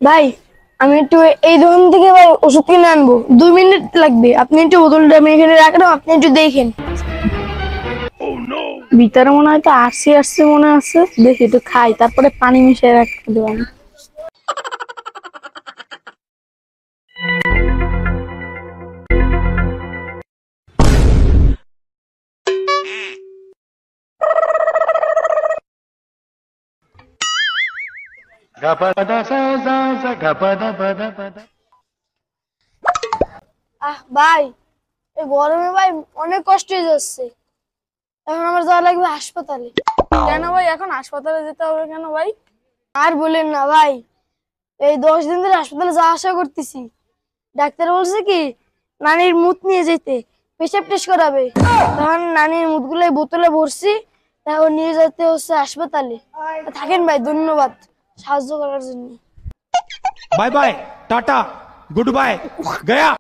ভাই আমি একটু এই দোকান থেকে ভাই ওষুধ কিনে আনবো, 2 মিনিট লাগবে। আপনি একটু বোতলটা আমি এখানে রাখলাম, আপনি একটু দেখেন। ভিতরে মনে হয় তো আরসি আরসি মনে আছে, দেখি একটু খাই তারপরে পানি মিশিয়ে রাখতে দেবেন। ভাই এই গরমে ভাই অনেক কষ্ট হয়ে যাচ্ছে, এখন আমার যাওয়া লাগবে হাসপাতালে। কেন ভাই এখন হাসপাতালে যেতে হবে কেন ভাই? আর বলেন না ভাই, এই 10 দিন ধরে হাসপাতালে যাওয়া আসা করতেছি। ডাক্তার বলছে কি নানির মুত নিয়ে যেতে, পেশাব টেস্ট করাবে। তখন নানির মুত গুলো বোতলে ভরছি, তারপর নিয়ে যেতে হচ্ছে হাসপাতালে। থাকেন ভাই, ধন্যবাদ সাহায্য করার জন্য। Bye bye tata goodbye गया।